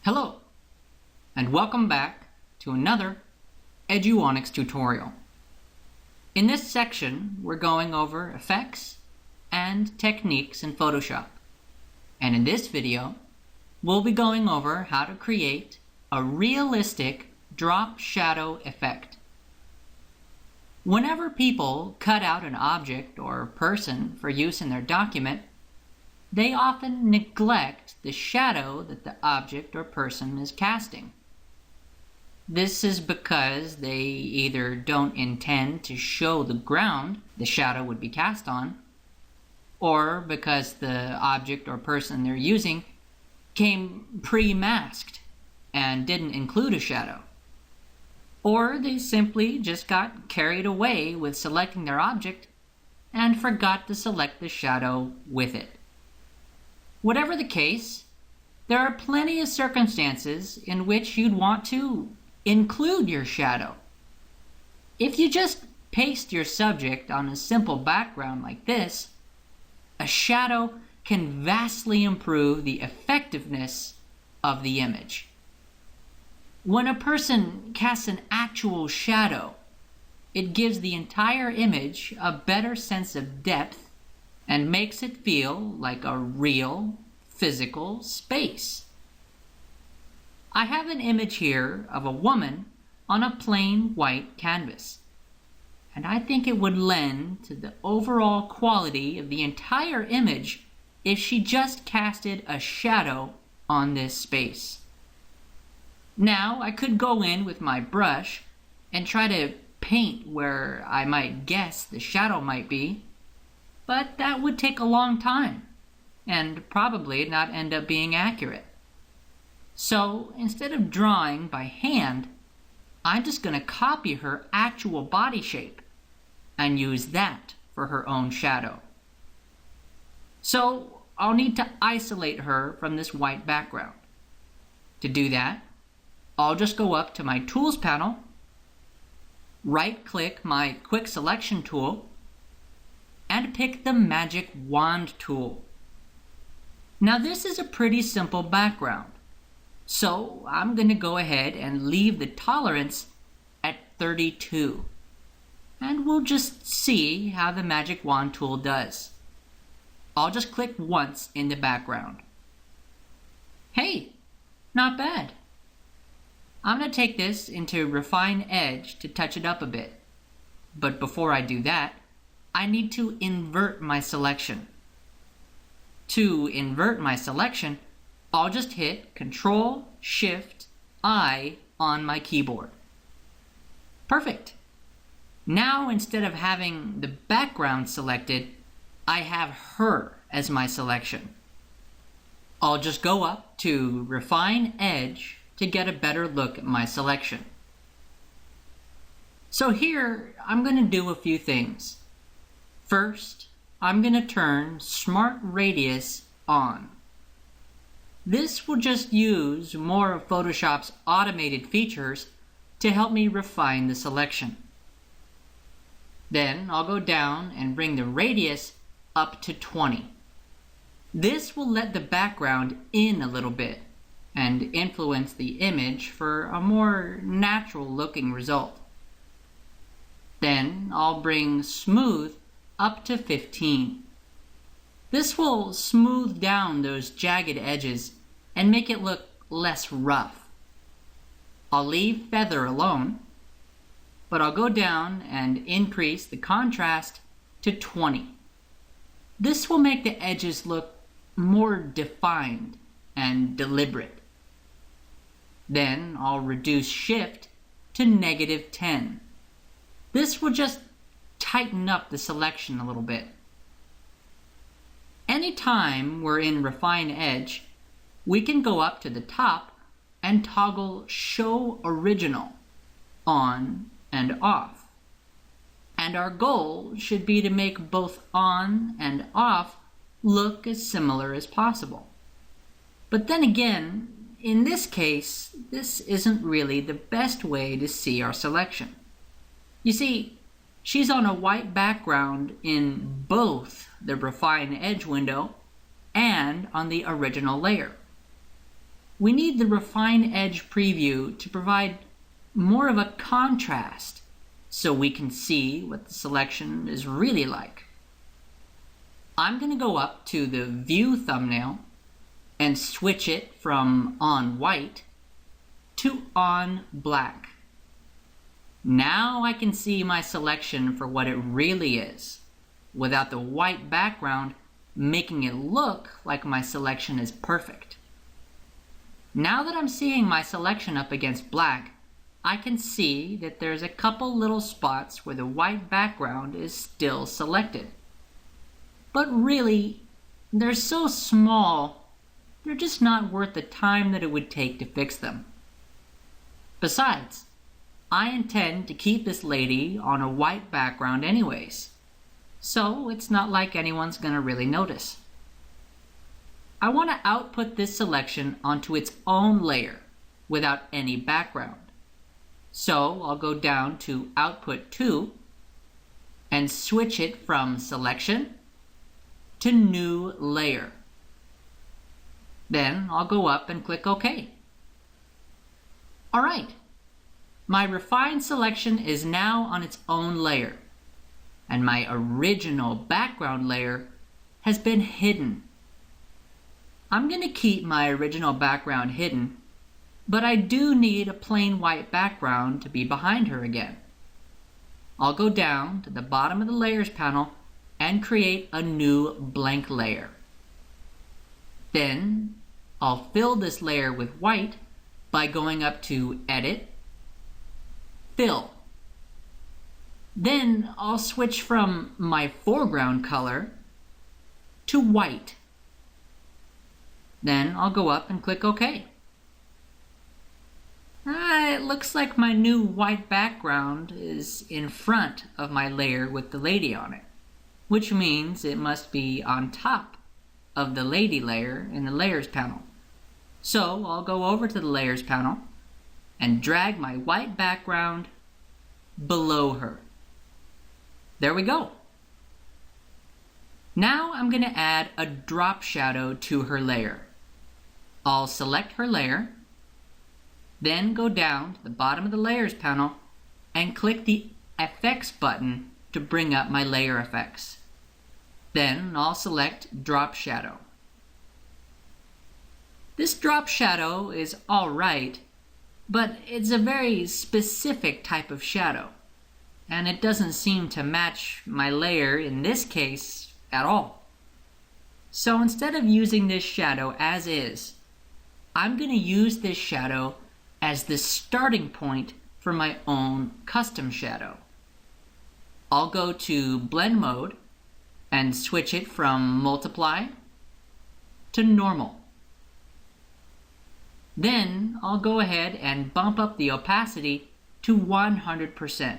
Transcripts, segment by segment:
Hello, and welcome back to another Eduonics tutorial. In this section, we're going over effects and techniques in Photoshop. And in this video, we'll be going over how to create a realistic drop shadow effect. Whenever people cut out an object or person for use in their document, they often neglect the shadow that the object or person is casting. This is because they either don't intend to show the ground the shadow would be cast on, or because the object or person they're using came pre-masked and didn't include a shadow. Or they simply just got carried away with selecting their object and forgot to select the shadow with it. Whatever the case, there are plenty of circumstances in which you'd want to include your shadow. If you just paste your subject on a simple background like this, a shadow can vastly improve the effectiveness of the image. When a person casts an actual shadow, it gives the entire image a better sense of depth and makes it feel like a real, physical space. I have an image here of a woman on a plain white canvas, and I think it would lend to the overall quality of the entire image if she just casted a shadow on this space. Now, I could go in with my brush and try to paint where I might guess the shadow might be, but that would take a long time and probably not end up being accurate. So instead of drawing by hand, I'm just going to copy her actual body shape and use that for her own shadow. So I'll need to isolate her from this white background. To do that, I'll just go up to my Tools panel, right-click my Quick Selection tool, and pick the Magic Wand tool. Now this is a pretty simple background, so I'm going to go ahead and leave the tolerance at 32. And we'll just see how the Magic Wand tool does. I'll just click once in the background. Hey, not bad. I'm going to take this into Refine Edge to touch it up a bit. But before I do that, I need to invert my selection. To invert my selection, I'll just hit Ctrl-Shift-I on my keyboard. Perfect. Now instead of having the background selected, I have her as my selection. I'll just go up to Refine Edge to get a better look at my selection. So here, I'm going to do a few things. First, I'm going to turn Smart Radius on. This will just use more of Photoshop's automated features to help me refine the selection. Then I'll go down and bring the radius up to 20. This will let the background in a little bit and influence the image for a more natural looking result. Then I'll bring Smooth up to 15. This will smooth down those jagged edges and make it look less rough. I'll leave Feather alone, but I'll go down and increase the contrast to 20. This will make the edges look more defined and deliberate. Then I'll reduce Shift to -10. This will just tighten up the selection a little bit. Anytime we're in Refine Edge, we can go up to the top and toggle Show Original on and off. And our goal should be to make both on and off look as similar as possible. But then again, in this case, this isn't really the best way to see our selection. You see, she's on a white background in both the Refine Edge window and on the original layer. we need the Refine Edge preview to provide more of a contrast so we can see what the selection is really like. I'm going to go up to the View thumbnail and switch it from on white to on black. Now I can see my selection for what it really is, without the white background making it look like my selection is perfect. Now that I'm seeing my selection up against black, I can see that there's a couple little spots where the white background is still selected. But really, they're so small, they're just not worth the time that it would take to fix them. Besides, I intend to keep this lady on a white background anyways, so it's not like anyone's going to really notice. I want to output this selection onto its own layer without any background. So I'll go down to Output To and switch it from Selection to New Layer. Then I'll go up and click OK. Alright, my refined selection is now on its own layer, and my original background layer has been hidden. I'm going to keep my original background hidden, but I do need a plain white background to be behind her again. I'll go down to the bottom of the Layers panel and create a new blank layer. Then I'll fill this layer with white by going up to Edit, Fill. Then I'll switch from my foreground color to white. Then I'll go up and click OK. It looks like my new white background is in front of my layer with the lady on it, which means it must be on top of the lady layer in the Layers panel. So I'll go over to the Layers panel and drag my white background below her. There we go. Now I'm going to add a drop shadow to her layer. I'll select her layer, then go down to the bottom of the Layers panel and click the Effects button to bring up my layer effects. Then I'll select Drop Shadow. This drop shadow is alright, but it's a very specific type of shadow, and it doesn't seem to match my layer in this case at all. So instead of using this shadow as is, I'm going to use this shadow as the starting point for my own custom shadow. I'll go to Blend Mode and switch it from Multiply to Normal. Then I'll go ahead and bump up the opacity to 100%.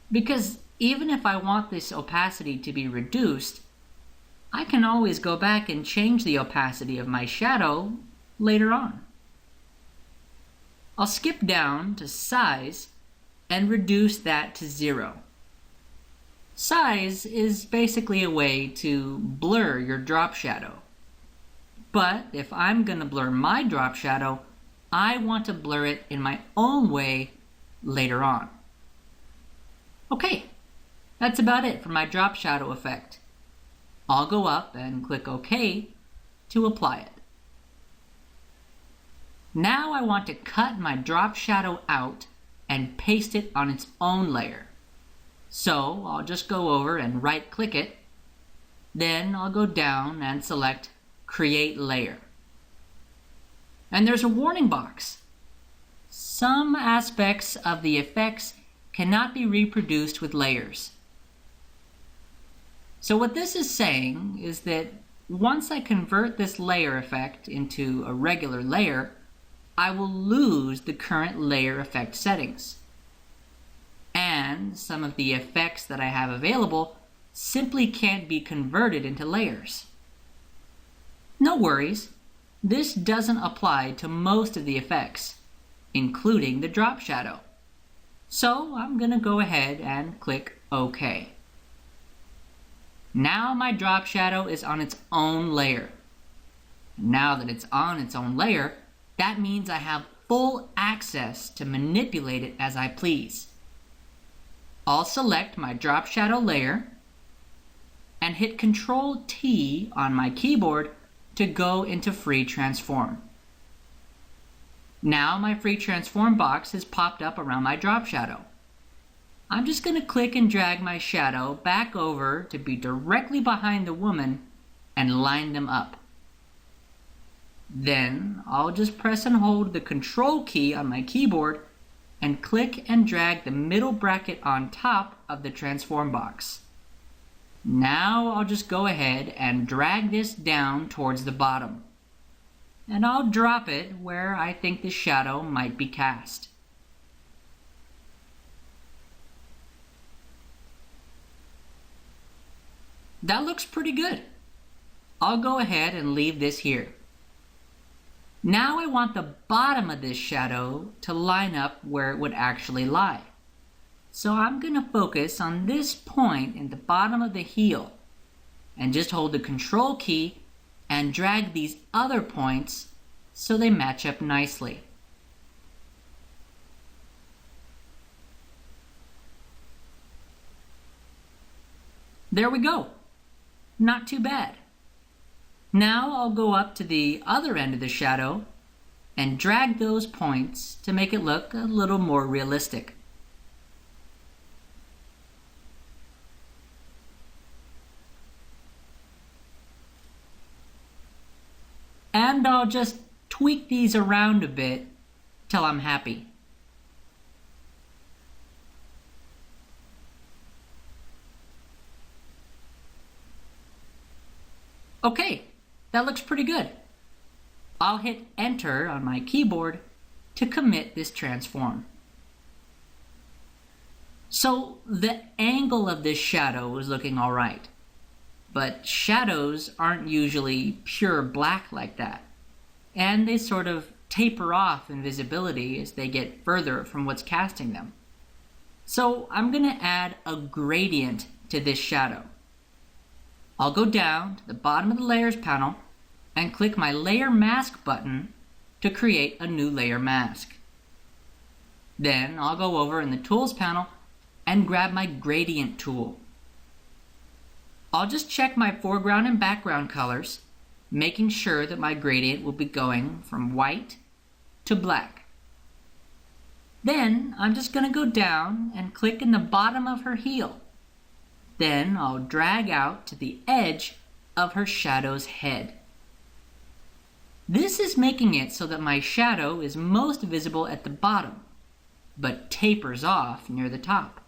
Because even if I want this opacity to be reduced, I can always go back and change the opacity of my shadow later on. I'll skip down to Size and reduce that to 0. Size is basically a way to blur your drop shadow. But if I'm going to blur my drop shadow, I want to blur it in my own way later on. Okay, that's about it for my drop shadow effect. I'll go up and click OK to apply it. Now I want to cut my drop shadow out and paste it on its own layer. So I'll just go over and right click it. Then I'll go down and select Create Layer. And there's a warning box. Some aspects of the effects cannot be reproduced with layers. So what this is saying is that once I convert this layer effect into a regular layer, I will lose the current layer effect settings. And some of the effects that I have available simply can't be converted into layers. No worries, this doesn't apply to most of the effects, including the drop shadow. So I'm going to go ahead and click OK. Now my drop shadow is on its own layer. Now that it's on its own layer, That means I have full access to manipulate it as I please. I'll select my drop shadow layer and hit Ctrl T on my keyboard to go into Free Transform. Now my Free Transform box has popped up around my drop shadow. I'm just going to click and drag my shadow back over to be directly behind the woman and line them up. Then I'll just press and hold the Control key on my keyboard and click and drag the middle bracket on top of the transform box. Now I'll just go ahead and drag this down towards the bottom. And I'll drop it where I think the shadow might be cast. That looks pretty good. I'll go ahead and leave this here. Now I want the bottom of this shadow to line up where it would actually lie. So I'm going to focus on this point in the bottom of the heel and just hold the Control key and drag these other points so they match up nicely. There we go. Not too bad. Now I'll go up to the other end of the shadow and drag those points to make it look a little more realistic. And I'll just tweak these around a bit till I'm happy. Okay, that looks pretty good. I'll hit Enter on my keyboard to commit this transform. So the angle of this shadow is looking all right. But shadows aren't usually pure black like that, and they sort of taper off in visibility as they get further from what's casting them. So I'm going to add a gradient to this shadow. I'll go down to the bottom of the Layers panel and click my Layer Mask button to create a new layer mask. Then I'll go over in the Tools panel and grab my Gradient tool. I'll just check my foreground and background colors, making sure that my gradient will be going from white to black. Then I'm just going to go down and click in the bottom of her heel. Then I'll drag out to the edge of her shadow's head. This is making it so that my shadow is most visible at the bottom, but tapers off near the top.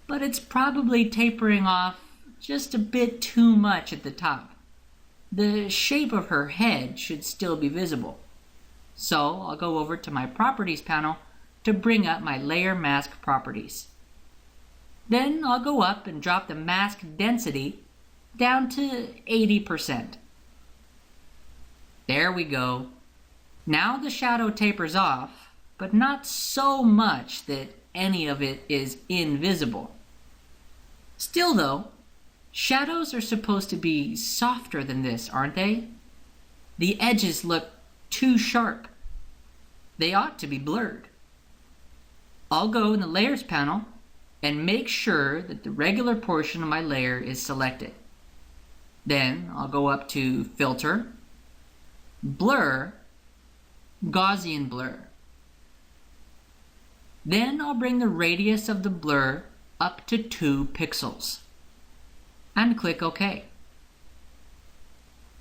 But it's probably tapering off just a bit too much at the top. The shape of her head should still be visible. So I'll go over to my Properties panel to bring up my Layer Mask properties. Then I'll go up and drop the mask density down to 80%. There we go. Now the shadow tapers off, but not so much that any of it is invisible. Still though, shadows are supposed to be softer than this, aren't they? The edges look too sharp. They ought to be blurred. I'll go in the Layers panel and make sure that the regular portion of my layer is selected. Then I'll go up to Filter, Blur, Gaussian Blur. Then I'll bring the radius of the blur up to 2 pixels and click OK.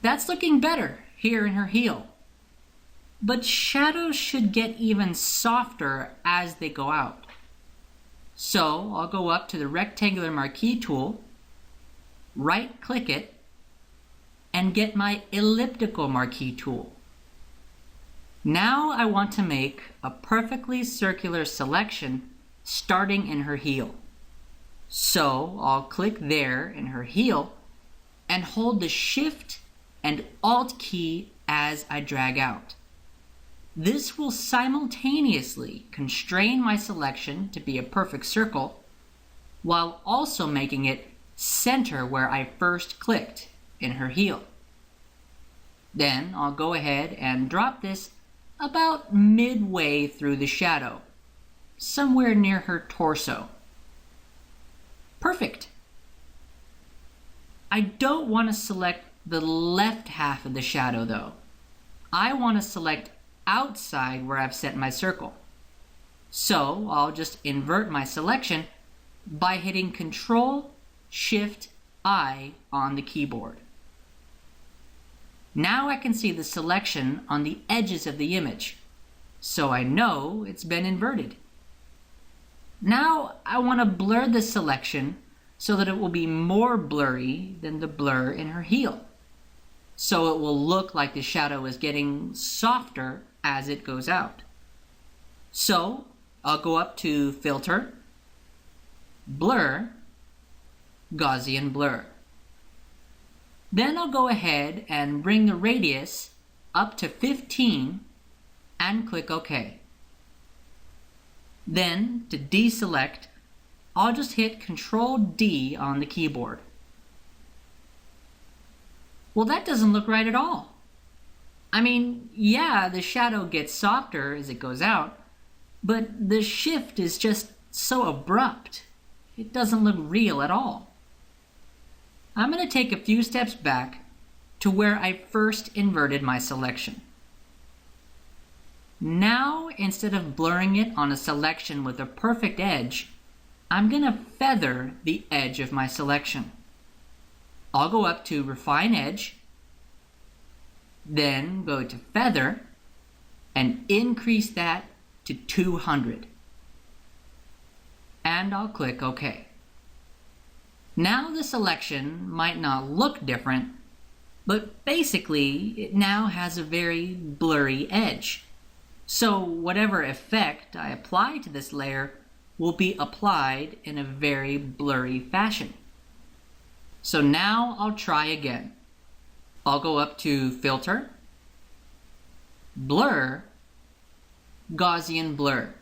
That's looking better here in her heel. But shadows should get even softer as they go out. So I'll go up to the rectangular marquee tool, right-click it, and get my elliptical marquee tool. Now I want to make a perfectly circular selection starting in her heel. So I'll click there in her heel and hold the Shift and Alt key as I drag out. This will simultaneously constrain my selection to be a perfect circle, while also making it center where I first clicked in her heel. Then I'll go ahead and drop this about midway through the shadow, somewhere near her torso. Perfect. I don't want to select the left half of the shadow though. I want to select outside where I've set my circle. So I'll just invert my selection by hitting Ctrl-Shift-I on the keyboard. Now I can see the selection on the edges of the image, so I know it's been inverted. Now I want to blur the selection so that it will be more blurry than the blur in her heel. So it will look like the shadow is getting softer as it goes out. So I'll go up to Filter, Blur, Gaussian Blur. Then I'll go ahead and bring the radius up to 15 and click OK. Then to deselect, I'll just hit Ctrl-D on the keyboard. Well, that doesn't look right at all. I mean, yeah, the shadow gets softer as it goes out, but the shift is just so abrupt. It doesn't look real at all. I'm going to take a few steps back to where I first inverted my selection. Now, instead of blurring it on a selection with a perfect edge, I'm going to feather the edge of my selection. I'll go up to Refine Edge, then go to Feather, and increase that to 200. And I'll click OK. Now the selection might not look different, but basically it now has a very blurry edge. So whatever effect I apply to this layer will be applied in a very blurry fashion. So now I'll try again. I'll go up to Filter, Blur, Gaussian Blur.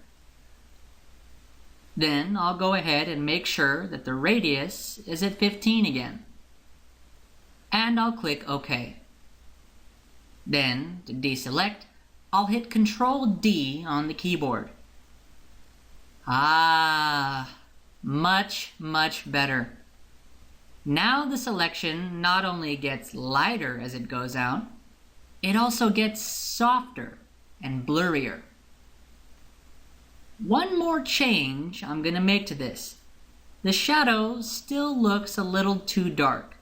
Then I'll go ahead and make sure that the radius is at 15 again. And I'll click OK. Then, to deselect, I'll hit Ctrl-D on the keyboard. Ah, much, much better. Now the selection not only gets lighter as it goes out, it also gets softer and blurrier. One more change I'm going to make to this. The shadow still looks a little too dark.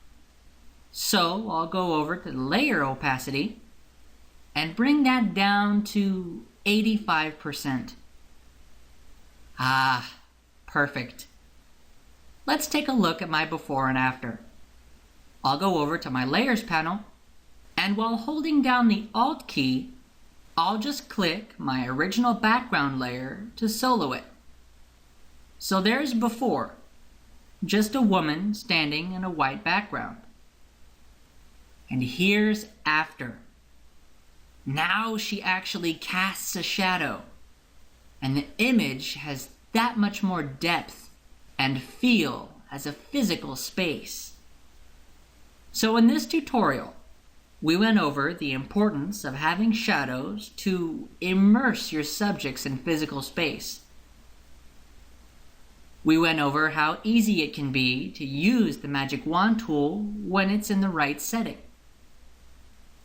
So I'll go over to the layer opacity and bring that down to 85%. Ah, perfect. Let's take a look at my before and after. I'll go over to my Layers panel, and while holding down the Alt key, I'll just click my original background layer to solo it. So there's before, just a woman standing in a white background. And here's after. Now she actually casts a shadow, and the image has that much more depth and feel as a physical space. So in this tutorial, we went over the importance of having shadows to immerse your subjects in physical space. We went over how easy it can be to use the Magic Wand tool when it's in the right setting.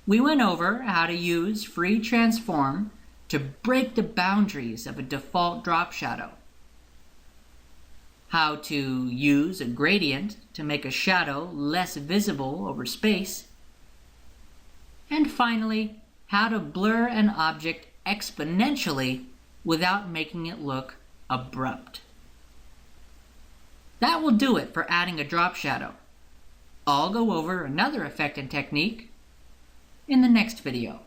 We went over how to use Free Transform to break the boundaries of a default drop shadow, how to use a gradient to make a shadow less visible over space, and finally, how to blur an object exponentially without making it look abrupt. That will do it for adding a drop shadow. I'll go over another effect and technique in the next video.